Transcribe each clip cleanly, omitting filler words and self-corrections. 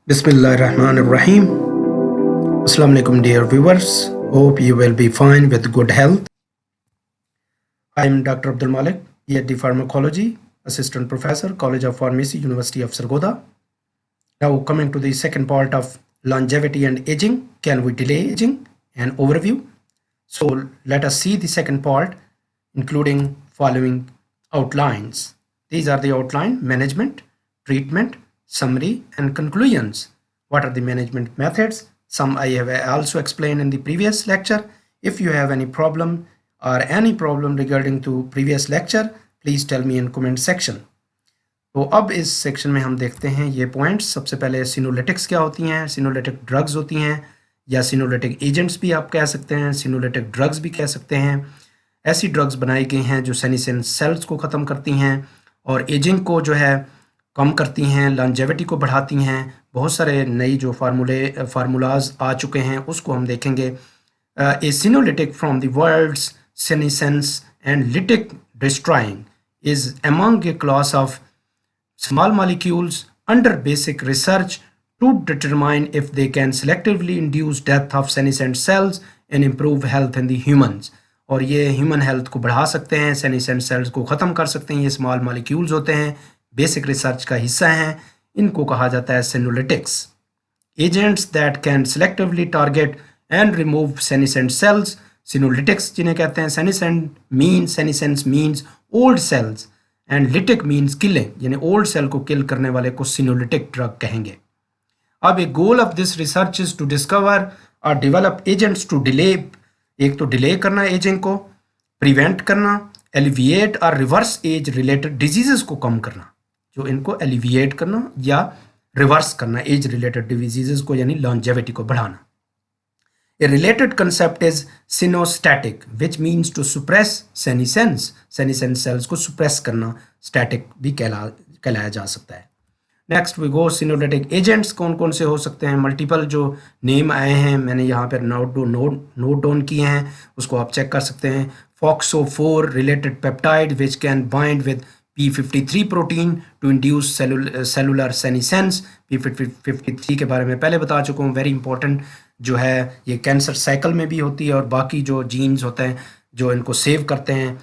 Bismillahirrahmanirrahim. Assalamu alaikum dear viewers. Hope you will be fine with good health. I am Dr. Abdul Malik, PhD Pharmacology, Assistant Professor, College of Pharmacy, University of Sargodha. Now coming to the second part of longevity and aging. Can we delay aging? An overview. So let us see the second part, including following outlines. These are the outline: management, treatment, summary, and conclusions. What are the management methods? Some I have also explained in the previous lecture. If you have any problem regarding to previous lecture, please tell me in comment section. तो अब इस section में हम देखते हैं ये points. सबसे पहले सिनोलिटिक्स क्या होती हैं, सिनोलिटिक ड्रग्स होती हैं या सिनोलिटिक एजेंट्स भी आप कह सकते हैं, सिनोलिटिक ड्रग्स भी कह सकते हैं। ऐसी ड्रग्स बनाई गई हैं जो सेनिसेंस सेल्स को ख़त्म करती हैं और एजिंग को जो है कम करती हैं, लॉन्जेविटी को बढ़ाती हैं। बहुत सारे नई जो फार्मूलाज आ चुके हैं उसको हम देखेंगे। A senolytic from the words senescence and lytic destroying is among a class of small molecules under basic research to determine if they can selectively induce death of senescent cells and improve health in the humans. और ये human health को बढ़ा सकते हैं, सेनिसेंट sales को ख़त्म कर सकते हैं। ये स्मॉल मॉलिक्यूल्स होते हैं, बेसिक रिसर्च का हिस्सा हैं। इनको कहा जाता है senolytics. Agents that can selectively target and remove senescent cells, senolytics जिन्हें कहते हैं। Senescence means old cells and lytic means killing, यानी ओल्ड सेल को किल करने वाले को सिनोलिटिक ड्रग कहेंगे। अब a goal of this research is to discover और डेवलप एजेंट्स टू डिले, एक तो डिले करना एजिंग को, प्रिवेंट करना, एलिविएट और रिवर्स एज रिलेटेड डिजीजेस को कम करना, जो इनको एलिविएट करना या रिवर्स करना एज रिलेटेड डिजीजेस को, यानी लॉन्जेविटी को बढ़ाना। A related concept is cynostatic, which means to suppress senescence. Senescent cells को suppress करना static भी कहलाया जा सकता है। Next we go senolytic agents कौन कौन से हो सकते हैं। मल्टीपल जो नेम आए हैं मैंने यहाँ पर नोट डाउन किए हैं, उसको आप चेक कर सकते हैं। FOXO4 related peptide which can bind with P53 protein to induce cellular senescence। P53 के बारे में पहले बता चुका हूँ, वेरी इंपॉर्टेंट जो है। ये कैंसर साइकिल में भी होती है और बाकी जो जीन्स होते हैं जो इनको सेव करते हैं,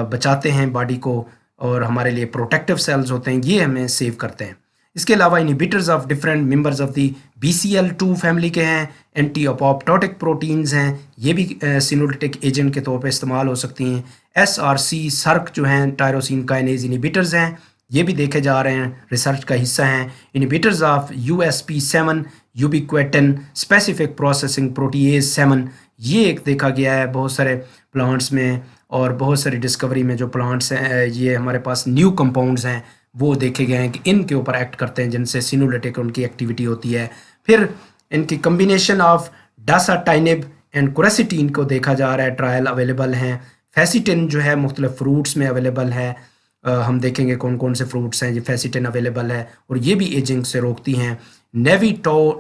बचाते हैं बॉडी को, और हमारे लिए प्रोटेक्टिव सेल्स होते हैं, ये हमें सेव करते हैं। इसके अलावा inhibitors of different members of the BCL2 family के हैं। एंटी अपोप्टोटिक प्रोटीन्स हैं, ये भी सिनोलिटिक एजेंट के तौर पे इस्तेमाल हो सकती हैं। SRC सर्क जो हैं टायरोसिन काइनेज इनहिबिटर्स हैं, ये भी देखे जा रहे हैं, रिसर्च का हिस्सा हैं। Inhibitors of USP7 ubiquitin specific processing protease 7, ये एक देखा गया है बहुत सारे प्लांट्स में, और बहुत सारी डिस्कवरी में जो प्लांट्स हैं ये हमारे पास न्यू कंपाउंड्स हैं वो देखे गए हैं कि इनके ऊपर एक्ट करते हैं, जिनसे सिनोलिटिक उनकी एक्टिविटी होती है। फिर इनकी कम्बिनेशन ऑफ डासाटाइनिब एंड कुरेसिटीन को देखा जा रहा है, ट्रायल अवेलेबल हैं। फेसिटिन जो है मुख्तलिफ फ्रूट्स में अवेलेबल है, हम देखेंगे कौन कौन से फ्रूट्स हैं जो फेसिटिन अवेलेबल है, और ये भी एजिंग से रोकती हैं।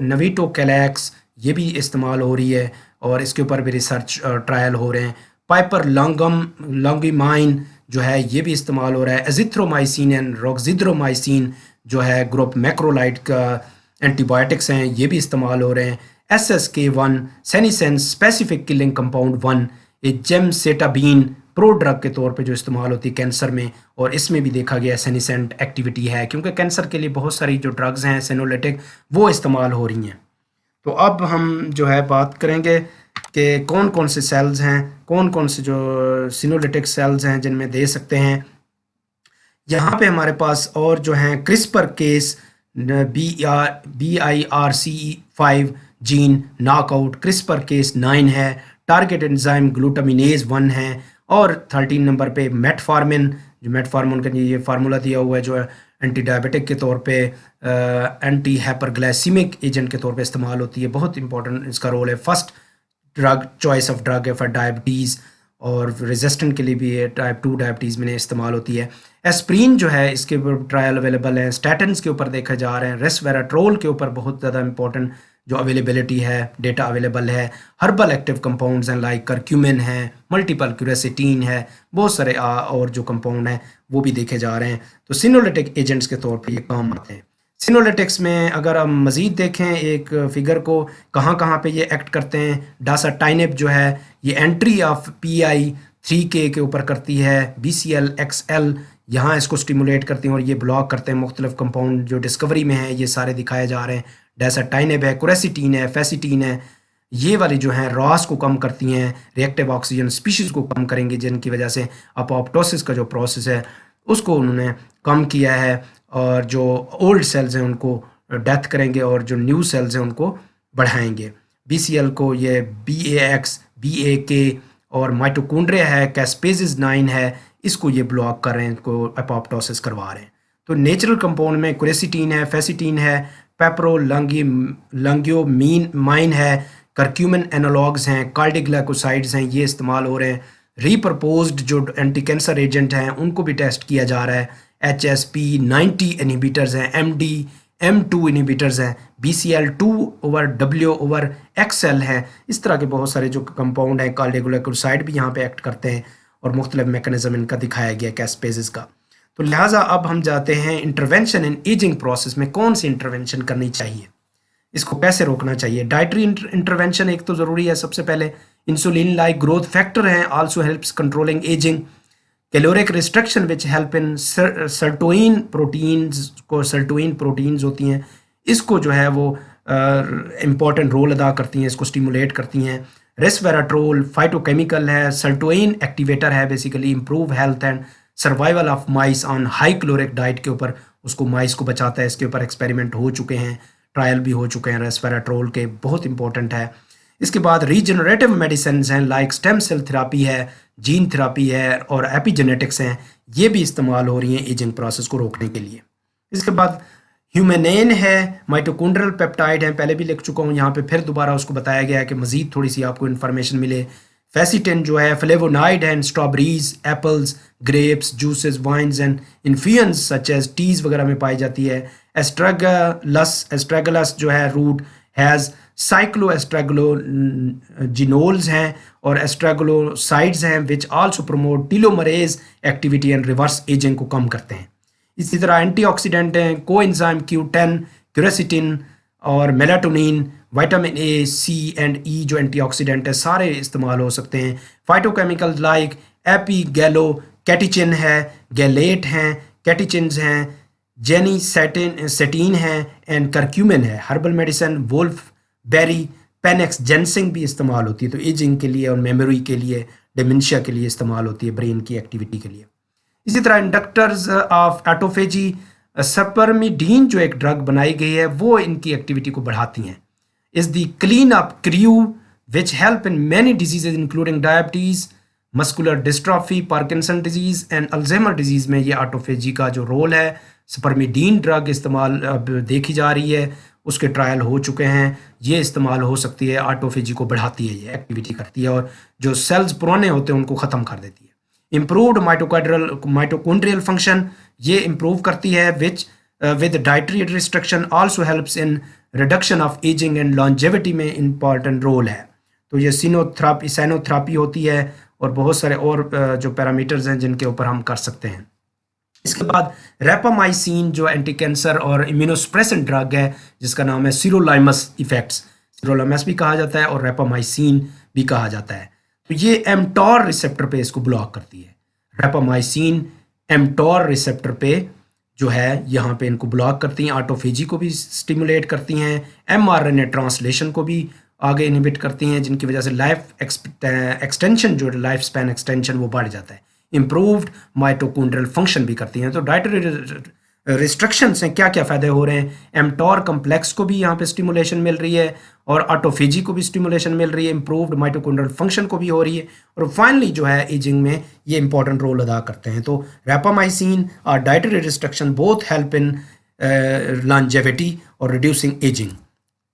नेविटोकैलेक्स ये भी इस्तेमाल हो रही है और इसके ऊपर भी रिसर्च ट्रायल हो रहे हैं। पाइपर लॉन्गिमाइन जो है ये भी इस्तेमाल हो रहा है। एजिथ्रोमाइसिन एंड रोक्सिड्रोमाइसिन जो है ग्रुप मैक्रोलाइड का एंटीबायोटिक्स हैं, ये भी इस्तेमाल हो रहे हैं। SSK1 senescence specific killing compound 1 एक जेमसेटाबीन प्रो ड्रग के तौर पे जो इस्तेमाल होती है कैंसर में, और इसमें भी देखा गया सेनिसेंट एक्टिविटी है, क्योंकि कैंसर के लिए बहुत सारी जो ड्रग्स हैं सिनोलिटिक वो इस्तेमाल हो रही हैं। तो अब हम जो है बात करेंगे कि कौन कौन से सेल्स हैं, कौन कौन से जो सिनोलिटिक सेल्स हैं जिनमें दे सकते हैं। यहाँ पे हमारे पास और जो हैं CRISPR Cas BIRC5 gene knockout, CRISPR Cas 9 है, टारगेट एंजाइम ग्लूटामिनेज 1 है, और 13 नंबर पे मेटफॉर्मिन, जो मेटफॉर्मिन का ये फार्मूला दिया हुआ है जो एंटी डायबिटिक के तौर पे, एंटी हाइपरग्लाइसीमिक एजेंट के तौर पे इस्तेमाल होती है। बहुत इंपॉर्टेंट इसका रोल है, first drug choice of drug है फॉर डायबिटीज़, और रेजिस्टेंट के लिए भी ये टाइप 2 डायबिटीज़ में इस्तेमाल होती है। एस्प्रीन जो है इसके ऊपर ट्रायल अवेलेबल है। स्टैटिन्स के ऊपर देखे जा रहे हैं। रेस्वेराट्रोल के ऊपर बहुत ज़्यादा इंपॉर्टेंट जो अवेलेबिलिटी है, डेटा अवेलेबल है। हर्बल एक्टिव कंपाउंड्स हैं लाइक करक्यूमिन है, मल्टीपल क्यूरेसिटीन है, बहुत सारे और जो कंपाउंड हैं वो भी देखे जा रहे हैं। तो सिनोलिटिक एजेंट्स के तौर पे ये काम आते हैं। सिनोलिटिक्स में अगर हम मज़ीद देखें एक फिगर को, कहाँ कहाँ पे ये एक्ट करते हैं, डासाटाइनेब जो है ये एंट्री ऑफ PI3K के ऊपर करती है, BCL-XL यहाँ इसको स्टिमुलेट करती हैं और ये ब्लॉक करते हैं। मुख्तलिफ कंपाउंड जो डिस्कवरी में है ये सारे दिखाए जा रहे हैं, डासाटाइनेब है, कुरेसिटीन है, फेसिटीन है, ये वाली जो हैं रॉस को कम करती हैं, रिएक्टिव ऑक्सीजन स्पीशीज़ को कम करेंगे, जिनकी वजह से अपोप्टोसिस का जो प्रोसेस है उसको उन्होंने कम किया है, और जो ओल्ड सेल्स हैं उनको डेथ करेंगे और जो न्यू सेल्स हैं उनको बढ़ाएंगे। BCL को ये BAX, BAK और माइटोकॉन्ड्रिया है, कैस्पेसिस 9 है, इसको ये ब्लॉक कर रहे हैं, इनको अपोप्टोसिस करवा रहे हैं। तो नेचुरल कंपाउंड में कुरेसिटीन है, फेसिटीन है, पेप्रोलंगियोमाइन है, करक्यूमिन एनालॉग्स हैं, कार्डियोग्लाइकोसाइड्स हैं, ये इस्तेमाल हो रहे हैं। रीप्रपोज्ड जो एंटी कैंसर एजेंट हैं उनको भी टेस्ट किया जा रहा है, HSP90 इनहिबिटर्स हैं, MD/M2 इनहिबिटर्स हैं, BCL2/W/XL हैं। इस तरह के बहुत सारे जो कंपाउंड हैं, कार्डियोग्लाइकोसाइड भी यहाँ पे एक्ट करते हैं और मुख्तलिफ मैकेनिज्म इनका दिखाया गया कैस्पेसिस का। तो लिहाजा अब हम जाते हैं इंटरवेंशन इन एजिंग प्रोसेस में, कौन सी इंटरवेंशन करनी चाहिए, इसको कैसे रोकना चाहिए। डाइटरी इंटरवेंशन एक तो ज़रूरी है, सबसे पहले इंसुलिन लाइक ग्रोथ फैक्टर हैं, also helps controlling ageing. Caloric restriction which help in sirtuin proteins होती हैं, इसको जो है वो इम्पॉर्टेंट रोल अदा करती हैं, इसको स्टिमुलेट करती हैं। रेस्वेराट्रोल फाइटोकेमिकल है, सर्टोइन एक्टिवेटर है, basically improve health and survival of mice on high caloric diet के ऊपर उसको माइस को बचाता है। इसके ऊपर एक्सपेरिमेंट हो चुके हैं, ट्रायल भी हो चुके हैं रेस्वेराट्रोल के, बहुत इंपॉर्टेंट है। इसके बाद रीजनरेटिव मेडिसिन हैं लाइक स्टेम सेल थेरापी है, जीन थेरापी है और एपिजेनेटिक्स हैं, ये भी इस्तेमाल हो रही हैं एजिंग प्रोसेस को रोकने के लिए। इसके बाद ह्यूमेनेन है, माइटोकॉन्ड्रियल पेप्टाइड है, पहले भी लिख चुका हूँ, यहाँ पे फिर दोबारा उसको बताया गया है कि मज़ीद थोड़ी सी आपको इन्फॉर्मेशन मिले। फेसिटिन जो है फ्लेवोनाइड है, strawberries, apples, grapes, juices, wines and infusions such as teas वगैरह में पाई जाती है। एस्ट्रेगलस जो है रूट हैज़ साइक्लोएस्ट्रेगलोजिनोल्स हैं और एस्ट्रेगलोसाइड्स हैं which also promote telomerase activity and reverse ageing को कम करते हैं। इसी तरह एंटीऑक्सीडेंट हैं, कोएंजाइम Q10, क्यूरेसिटिन और melatonin, vitamin A, C and E जो एंटीऑक्सीडेंट है सारे इस्तेमाल हो सकते हैं। फाइटोकेमिकल्स लाइक एपीगैलो कैटिचिन है, गैलेट हैं, कैटिचिन्स हैं, जेनीसेटीन है एंड करक्यूमिन है। Herbal medicine wolfberry, panax, ginseng भी इस्तेमाल होती है, तो एजिंग के लिए और मेमोरी के लिए, डिमेंशिया के लिए इस्तेमाल होती है, ब्रेन की एक्टिविटी के लिए। इसी तरह इंडक्टर्स ऑफ ऑटोफेजी, सपर्मिडीन जो एक ड्रग बनाई गई है वो इनकी एक्टिविटी को बढ़ाती हैं। Is the clean up crew which help in many diseases including diabetes, muscular dystrophy, Parkinson disease and Alzheimer disease में ये ऑटोफेजी का जो रोल है, सपर्मिडीन ड्रग इस्तेमाल अब देखी जा रही है, उसके ट्रायल हो चुके हैं, ये इस्तेमाल हो सकती है, ऑटोफेजी को बढ़ाती है, ये एक्टिविटी करती है और जो सेल्स पुराने होते हैं उनको ख़त्म कर देती है। इम्प्रूव्ड माइटोकॉन्ड्रियल फंक्शन ये इम्प्रूव करती है which with dietary restriction also helps in reduction of ageing and longevity में इम्पॉर्टेंट रोल है। तो ये सैनोथेरापी होती है और बहुत सारे और जो पैरामीटर्स हैं जिनके ऊपर हम कर सकते हैं। इसके बाद रेपामाइसिन जो एंटी कैंसर और इम्यूनोसप्रेसेंट ड्रग है जिसका नाम है सिरोलाइमस इफेक्ट्स, सिरोलाइमस भी कहा जाता है और रेपामाइसिन भी कहा जाता है। तो ये एमटॉर रिसेप्टर पे इसको ब्लॉक करती है। रेपामाइसिन एमटॉर रिसेप्टर पे जो है यहाँ पे इनको ब्लॉक करती हैं, ऑटोफेजी को भी स्टिमुलेट करती हैं, mRNA ट्रांसलेशन को भी आगे इनहिबिट करती हैं, जिनकी वजह से लाइफ एक्सटेंशन जो लाइफ स्पैन एक्सटेंशन वो बढ़ जाता है। इम्प्रूव्ड माइटोकॉन्ड्रियल फंक्शन भी करती हैं। तो डाइटरी रिस्ट्रिक्शन से क्या क्या फ़ायदे हो रहे हैं, एमटॉर कम्प्लेक्स को भी यहाँ पे स्टिमुलेशन मिल रही है और ऑटोफेजी को भी स्टिमुलेशन मिल रही है, इम्प्रूव्ड माइटोकॉन्ड्रियल फंक्शन को भी हो रही है और फाइनली जो है एजिंग में ये इंपॉर्टेंट रोल अदा करते हैं। तो रेपामाइसिन और dietary restriction both help in longevity और रिड्यूसिंग एजिंग,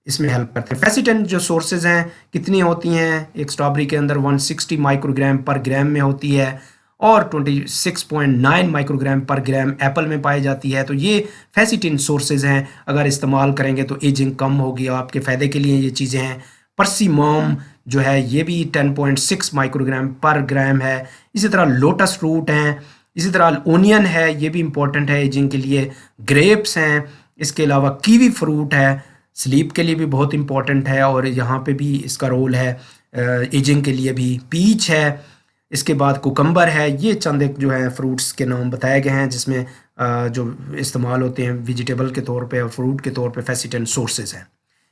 इसमें हेल्प करते हैं। फेसिटिन जो सोर्सेज हैं कितनी होती हैं, एक स्ट्रॉबेरी के अंदर 160 माइक्रोग्राम पर ग्राम में होती है और 26.9 माइक्रोग्राम पर ग्राम एप्पल में पाई जाती है। तो ये फेसिटिन सोर्सेज हैं, अगर इस्तेमाल करेंगे तो एजिंग कम होगी, आपके फ़ायदे के लिए ये चीज़ें हैं। परसीमोम जो है ये भी 10.6 माइक्रोग्राम पर ग्राम है। इसी तरह लोटस फ्रूट हैं, इसी तरह ओनियन है, ये भी इंपॉर्टेंट है एजिंग के लिए। ग्रेप्स हैं इसके अलावा कीवी फ्रूट है, स्लीप के लिए भी बहुत इंपॉर्टेंट है और यहाँ पे भी इसका रोल है, एजिंग के लिए भी। पीच है, इसके बाद कुकम्बर है। ये चंद एक जो है फ्रूट्स के नाम बताए गए हैं जिसमें जो इस्तेमाल होते हैं वेजिटेबल के तौर पे और फ्रूट के तौर पे फैसिटेंट सोर्सेज हैं।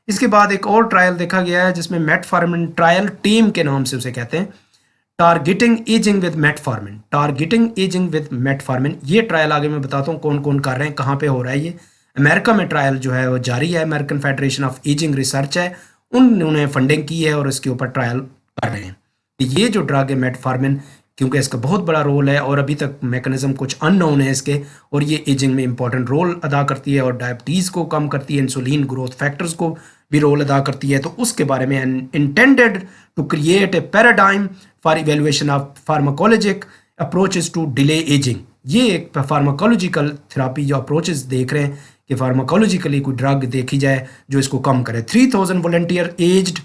इसके बाद एक और ट्रायल देखा गया है जिसमें मेटफॉर्मिन ट्रायल, टीम के नाम से उसे कहते हैं, targeting ageing with metformin, targeting ageing with metformin. ये ट्रायल आगे मैं बताता हूँ कौन कौन कर रहे हैं, कहाँ पे हो रहा है। ये अमेरिका में ट्रायल जो है वो जारी है, American federation of ageing research है, उन्होंने फंडिंग की है और इसके ऊपर ट्रायल कर रहे हैं। ये जो ड्रग है मेटफॉर्मिन, क्योंकि इसका बहुत बड़ा रोल है और अभी तक मैकेनिज्म कुछ अननोन है इसके, और ये एजिंग में इंपॉर्टेंट रोल अदा करती है और डायबिटीज़ को कम करती है, इंसुलिन ग्रोथ फैक्टर्स को भी रोल अदा करती है। तो उसके बारे में intended to create a paradigm for evaluation of pharmacologic approaches to delay aging. ये एक फार्माकोलॉजिकल थेरापी जो अप्रोचेस देख रहे हैं कि फार्माकोलॉजिकली कोई ड्रग देखी जाए जो इसको कम करे। 3000 volunteer aged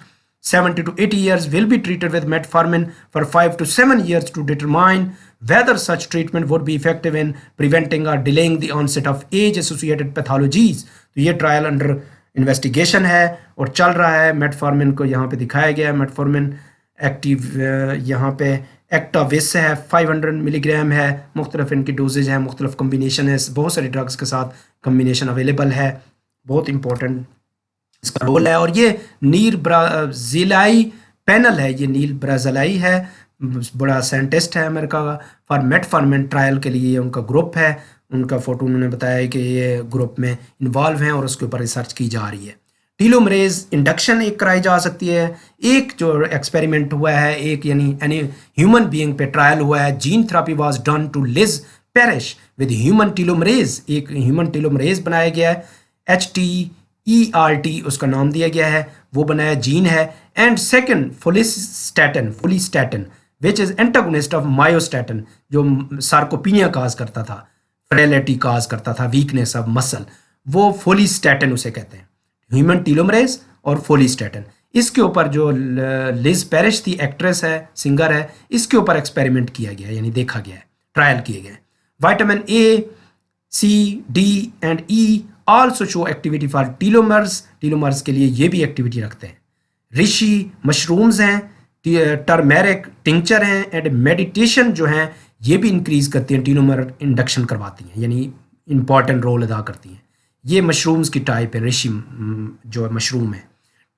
70 to 80 years will be treated with metformin for 5 to 7 years to determine whether such treatment would be effective in preventing or delaying the onset of age-associated pathologies। तो ये trial under investigation है और चल रहा है। Metformin को यहाँ पे दिखाया गया है, मेटफॉर्मिन एक्टिव यहाँ पे एक्टाविस है, 500 मिलीग्राम है, मुख्तलिफ इनकी डोजेज है, मुख्तलिफ कम्बिनेशन है, बहुत सारी ड्रग्स के साथ कम्बिनेशन अवेलेबल है, बहुत इंपॉर्टेंट इसका रोल है। और ये नील ब्राज़िलाई पैनल है, ये नील ब्राज़िलाई है, बड़ा साइंटिस्ट है अमेरिका का, फॉर मेटफॉर्मिन ट्रायल के लिए उनका ग्रुप है, उनका फोटो उन्होंने बताया है कि ये ग्रुप में इन्वॉल्व हैं और उसके ऊपर रिसर्च की जा रही है। टीलोमरेज इंडक्शन एक कराई जा सकती है। एक जो एक्सपेरिमेंट हुआ है, एक यानी ह्यूमन बीइंग पे ट्रायल हुआ है, gene therapy was done to Liz Parrish with human telomerase. एक ह्यूमन टीलोमरेज बनाया गया है, HTERT उसका नाम दिया गया है, वो बनाया जीन है। And second follistatin which is antagonist of myostatin, जो सार्कोपीनिया काज करता था, फ्रेलिटी काज करता था, वीकनेस ऑफ मसल, वो फोलिस्टैटिन उसे कहते हैं। ह्यूमन टीलोमरेज और फोलिस्टैटिन, इसके ऊपर जो लिज पेरिश थी, एक्ट्रेस है, सिंगर है, इसके ऊपर एक्सपेरिमेंट किया गया, यानी देखा गया है, ट्रायल किए गए। Vitamin A, C, D and E also show activity for telomeres, telomeres के लिए ये भी एक्टिविटी रखते हैं। ऋषि मशरूम्स हैं, टर्मेरिक टिंचर हैं एंड मेडिटेशन जो हैं ये भी इंक्रीज करती हैं, टीलोमर इंडक्शन करवाती हैं, यानी इंपॉर्टेंट रोल अदा करती हैं। ये मशरूम्स की टाइप है, ऋषि जो मशरूम है।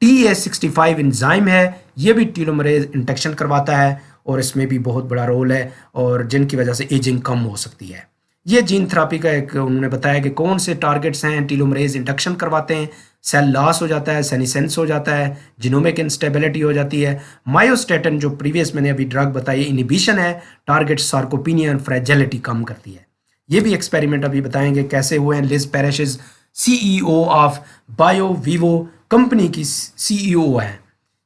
TA65 एंजाइम है, ये भी टीलोमरेज इंडक्शन करवाता है और इसमें भी बहुत बड़ा रोल है और जिनकी वजह से एजिंग कम हो सकती है। ये जीन थेरापी का एक उन्होंने बताया कि कौन से टारगेट्स हैं टीलोमरेज इंडक्शन करवाते हैं। सेल लॉस हो जाता है, सेनिसेंस हो जाता है, जिनोमिक इंस्टेबिलिटी हो जाती है। मायोस्टैटिन जो प्रीवियस मैंने अभी ड्रग बताई इनिबिशन है, टारगेट सार्कोपीनिया और फ्रेजिलिटी कम करती है। ये भी एक्सपेरिमेंट अभी बताएंगे कैसे हुए हैं। Liz Parrish is CEO of BioViva company की CEO है,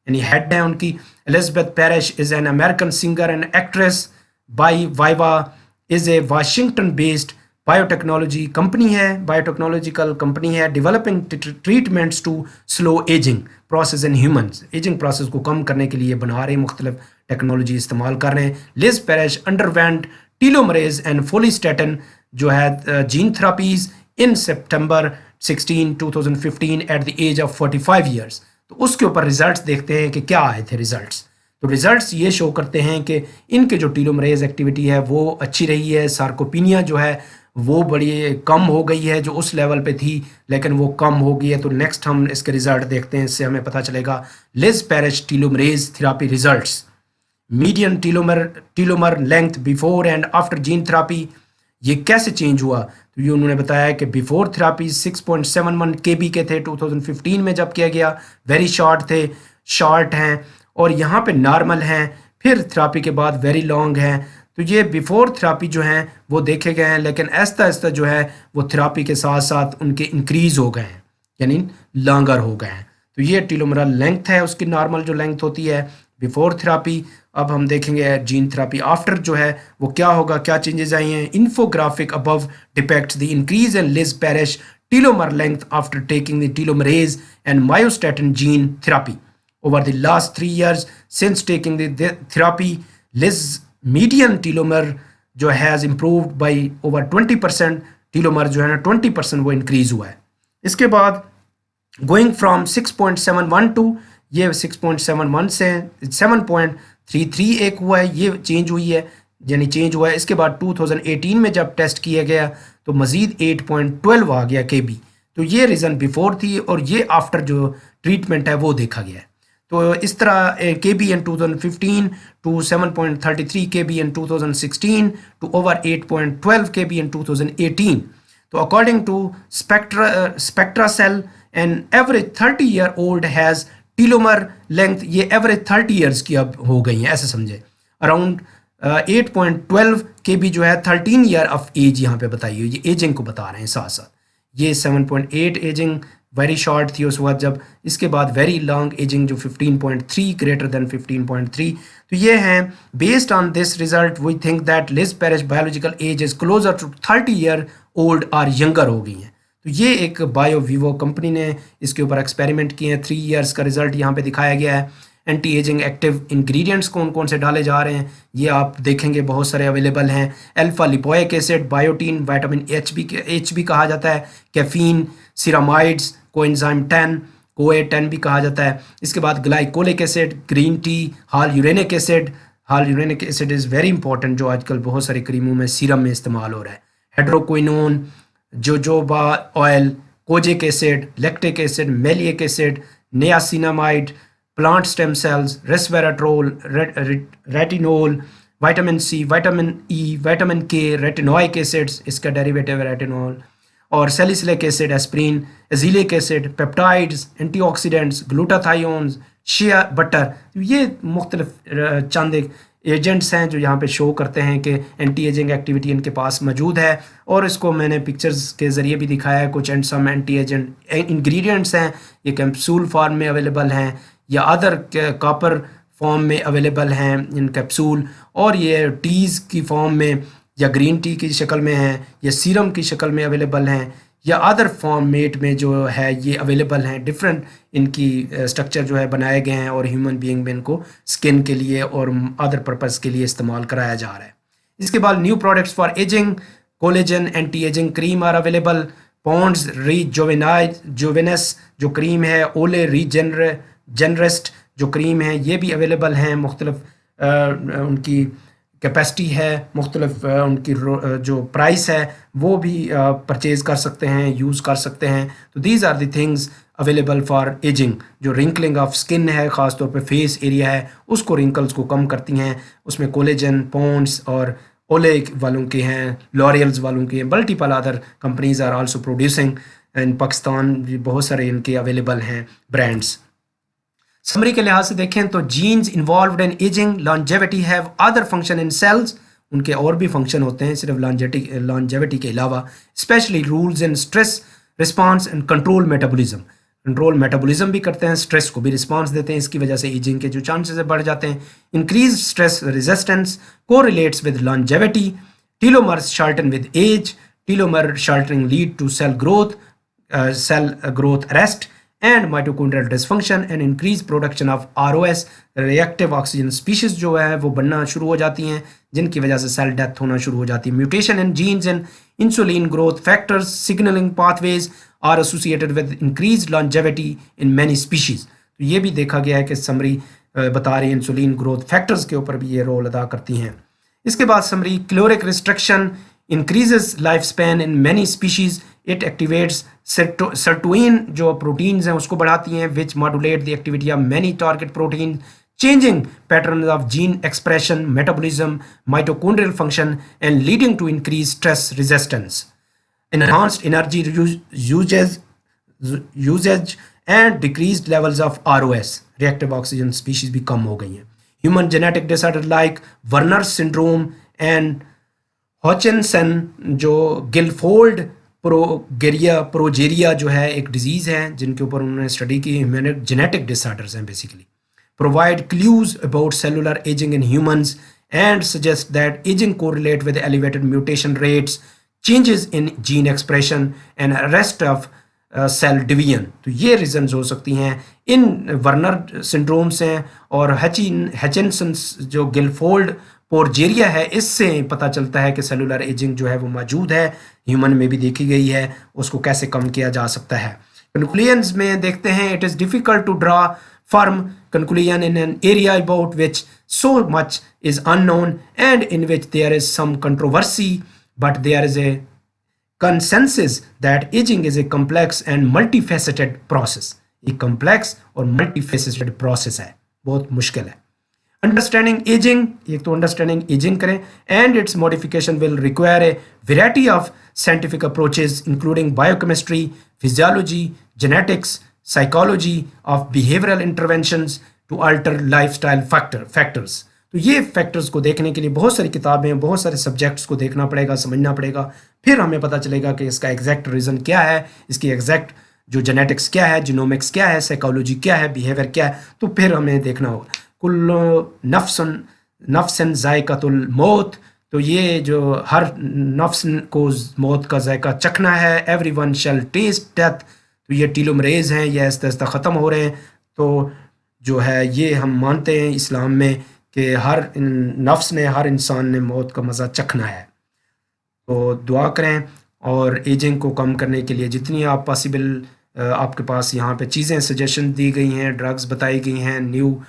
यानी हेड है उनकी। Elizabeth Parrish is an American singer and actress. BioViva is a Washington based biotechnology company है, बायोटेक्नोलॉजिकल कंपनी है, developing treatments to slow ageing process in humans. Ageing process को कम करने के लिए बना रहे हैं, मुख्तलिफ टेक्नोलॉजी इस्तेमाल कर रहे हैं। Liz Parrish underwent telomerase and follistatin जो है gene therapies in September 16, 2015 at the age of 45 years. तो उसके ऊपर रिजल्ट्स देखते हैं कि क्या आए थे रिजल्ट्स। तो रिजल्ट्स ये शो करते हैं कि इनके जो टीलोमरेज एक्टिविटी है वो अच्छी रही है, सार्कोपीनिया जो है वो बड़ी कम हो गई है, जो उस लेवल पे थी लेकिन वो कम हो गई है। तो नेक्स्ट हम इसके रिजल्ट देखते हैं, इससे हमें पता चलेगा। Liz Parrish telomerase therapy results, median telomere length before and after gene therapy, ये कैसे चेंज हुआ। तो ये उन्होंने बताया कि बिफोर थेरापी 6.71 kb के थे 2015 में जब किया गया, वेरी शॉर्ट हैं और यहाँ पे नॉर्मल हैं, फिर थेरापी के बाद वेरी लॉन्ग हैं। तो ये बिफोर थेरापी जो हैं वो देखे गए हैं, लेकिन आहिस्ता आहिस्ता जो है वो थेरापी के साथ साथ उनके इंक्रीज हो गए हैं, यानी लॉन्गर हो गए हैं। तो ये टीलोमरल लेंथ है उसकी, नॉर्मल जो लेंथ होती है बिफोर थेरापी। अब हम देखेंगे जीन थेरापी आफ्टर जो है वो क्या होगा, क्या चेंजेस आई हैं। Infographic above depicts the increase in Liz Parrish telomere length after taking the telomerase and myostatin gene therapy over the last 3 years since taking the therapy. Liz median telomere जो has improved by over 20%, telomere जो है ना 20% वो increase हुआ है। इसके बाद going from 6.71 to ये 6.71 से 7.33 एक हुआ है, ये चेंज हुई है, यानी चेंज हुआ है। इसके बाद 2018 में जब टेस्ट किया गया तो मज़ीद 8.12 आ गया केबी। तो ये रीज़न बिफोर थी और ये आफ्टर जो ट्रीटमेंट है वो देखा गया है। तो इस तरह KB in 2015 to 7.33 KB in 2016 to over 8.12 KB in 2018। तो according to spectra cell an average 30-year-old has telomere length, ये एवरेज 30 ईयर्स की अब हो गई हैं, ऐसे समझे। अराउंड 8.12 के भी जो है 13 ईयर ऑफ एज यहाँ पे बताई हुई, ये एजिंग को बता रहे हैं साथ साथ। ये 7.8 एजिंग वेरी शॉर्ट थी उस वक्त जब, इसके बाद वेरी लॉन्ग एजिंग जो 15.3 ग्रेटर देन 15.3। तो ये हैं based on this result we think that Liz Parrish biological age is closer to 30-year-old और यंगर हो गई हैं। तो ये एक बायो वीवो कंपनी ने इसके ऊपर एक्सपेरिमेंट किए हैं। 3 ईयर्स का रिजल्ट यहाँ पे दिखाया गया है। एंटी एजिंग एक्टिव इंग्रेडिएंट्स कौन कौन से डाले जा रहे हैं ये आप देखेंगे, बहुत सारे अवेलेबल हैं। Alpha lipoic acid, biotin, vitamin H भी कहा जाता है, कैफीन, सिरामाइड्स, कोएंजाइम 10, कोए 10 भी कहा जाता है। इसके बाद glycolic acid, green tea, hall uranic acid. Hall uranic acid is very important जो आजकल बहुत सारी क्रीमों में, सीरम में इस्तेमाल हो रहा है। Hydroquinone, jojoba oil, kojic acid, lactic acid, malic acid, niacinamide, plant stem cells, resveratrol, retinol, vitamin C, vitamin E, vitamin K, retinoic acids, इसका डेरिवेटिव रेटिनोल, और salicylic acid, aspirin, azelaic acid, peptides, antioxidants, glutathiones, shea butter. ये मुख्तलिफ चंद agents हैं जो यहाँ पे show करते हैं कि एंटी एजिंग एक्टिविटी इनके पास मौजूद है। और इसको मैंने पिक्चर्स के ज़रिए भी दिखाया है। कुछ and some anti agent ingredients हैं, ये कैप्सूल फॉर्म में अवेलेबल हैं या अदर कॉपर फॉर्म में अवेलेबल हैं इन कैप्सूल, और ये टीज़ की फॉर्म में या ग्रीन टी की शक्ल में हैं या सीरम की शक्ल में अवेलेबल हैं या अदर फॉर्मेट में जो है ये अवेलेबल हैं। डिफरेंट इनकी स्ट्रक्चर जो है बनाए गए हैं और ह्यूमन बीइंग में इनको स्किन के लिए और अदर पर्पस के लिए इस्तेमाल कराया जा रहा है। इसके बाद new products for ageing, collagen anti ageing cream are available. Pond's जोवेनस जो क्रीम है, ओले रीजेनरेस्ट जो क्रीम है, ये भी अवेलेबल हैं। मुख्तलिफ उनकी कैपेसिटी है, मुख्तलिफ उनकी जो प्राइस है वो भी परचेज़ कर सकते हैं, यूज़ कर सकते हैं। तो these are the things available for aging. जो रिंकलिंग ऑफ स्किन है, ख़ास तौर पे फेस एरिया है, उसको रिंकल्स को कम करती हैं। उसमें कोलेजन, पॉन्ड्स और ओले वालों के हैं, लॉरियल्स वालों के हैं, multiple other companies are also producing in Pakistan. बहुत सारे इनके अवेलेबल हैं ब्रांड्स। समरी के लिहाज से देखें तो genes involved in aging longevity have other function in cells, उनके और भी फंक्शन होते हैं सिर्फ लॉन्जेविटी के अलावा। Specially rules in stress response and control metabolism, control metabolism भी करते हैं, स्ट्रेस को भी रिस्पांस देते हैं। इसकी वजह से एजिंग के जो चांसेस बढ़ जाते हैं। इंक्रीज स्ट्रेस रेजिस्टेंस को relates with longevity. Telomeres shorten with age, telomere shortening lead to cell growth arrest and mitochondrial dysfunction and increase production of ROS, reactive oxygen species जो है वो बनना शुरू हो जाती हैं, जिनकी वजह से सेल डेथ होना शुरू हो जाती है। Mutation in genes and insulin growth factors signalling pathways are associated with increase longevity in many species. तो ये भी देखा गया है कि समरी बता रही है इंसुलिन ग्रोथ फैक्टर्स के ऊपर भी ये रोल अदा करती हैं। इसके बाद summary caloric restriction increases life span in many species, it activates sirtuin जो प्रोटीन्स हैं उसको बढ़ाती हैं, which modulate the activity of many target protein, changing pattern of gene expression, metabolism, mitochondrial function and leading to increase stress resistance, enhanced energy usage and decreased levels of ROS, reactive oxygen species भी कम हो गई हैं। Human genetic disorder like Werner's syndrome and Hutchinson जो गिलफोल्ड progeria जो है एक disease है जिनके ऊपर उन्होंने स्टडी की, जेनेटिक डिसऑर्डर्स हैं basically, provide clues about cellular aging in humans and suggest that aging correlate with elevated mutation rates, changes in gene expression and arrest of cell division. तो ये रीजंस हो सकती हैं इन वर्नर सिंड्रोम्स हैं और Hutchinson जो गिलफोल्ड पोरजेरिया है, इससे पता चलता है कि सेलुलर एजिंग जो है वो मौजूद है, ह्यूमन में भी देखी गई है, उसको कैसे कम किया जा सकता है। कंक्लूजन्स में देखते हैं, it is difficult to draw firm conclusion in an area about which so much is unknown and in which there is some controversy, but there is a consensus that aging is a complex and multifaceted process. एक complex और multifaceted process है, बहुत मुश्किल है। Understanding aging, एक तो understanding aging करें, and its modification will require a variety of scientific approaches including biochemistry, physiology, genetics, psychology of behavioral interventions to alter lifestyle factors। तो ये फैक्टर्स को देखने के लिए बहुत सारी किताबें, बहुत सारे सब्जेक्ट्स को देखना पड़ेगा, समझना पड़ेगा, फिर हमें पता चलेगा कि इसका एग्जैक्ट रीज़न क्या है, इसकी एग्जैक्ट जो जेनेटिक्स क्या है, जीनोमिक्स क्या है, साइकोलॉजी क्या है, बिहेवियर क्या है, तो फिर हमें देखना होगा। कुल्लु नफ्सन ज़ायक़तुल मौत, तो ये जो हर नफ्स को मौत का जायका चखना है, एवरीवन शैल टेस्ट डेथ, तो ये टीलोमरेज हैं, ये आहिस्ता आहिस्ता ख़त्म हो रहे हैं। तो जो है ये हम मानते हैं इस्लाम में कि हर नफ्स ने, हर इंसान ने मौत का मज़ा चखना है। तो दुआ करें, और एजिंग को कम करने के लिए जितनी आप पॉसिबल आपके पास यहाँ पे चीज़ें सजेशन दी गई हैं, ड्रग्स बताई गई हैं, न्यू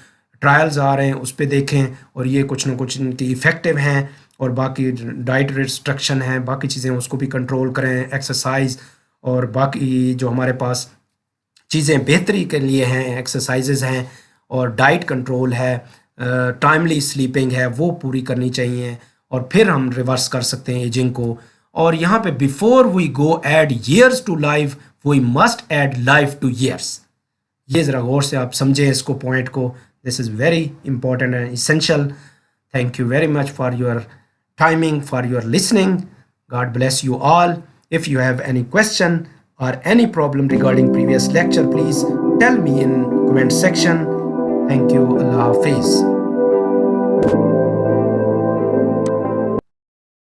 ट्रायल्स आ रहे हैं, उस पर देखें, और ये कुछ ना कुछ इनकी इफ़ेक्टिव हैं, और बाकी डाइट रिस्ट्रिक्शन है, बाकी चीज़ें उसको भी कंट्रोल करें, एक्सरसाइज और बाकी जो हमारे पास चीज़ें बेहतरी के लिए हैं, एक्सरसाइजेज हैं और डाइट कंट्रोल है, टाइमली स्लीपिंग है, वो पूरी करनी चाहिए, और फिर हम रिवर्स कर सकते हैं एजिंग को। और यहाँ पे before we go add years to life we must add life to years. ये ज़रा गौर से आप समझें इसको, पॉइंट को। This is very important and essential. Thank you very much for your timing, for your listening. God bless you all. If you have any question or any problem regarding previous lecture, please tell me in comment section. Thank you. Allah Hafiz.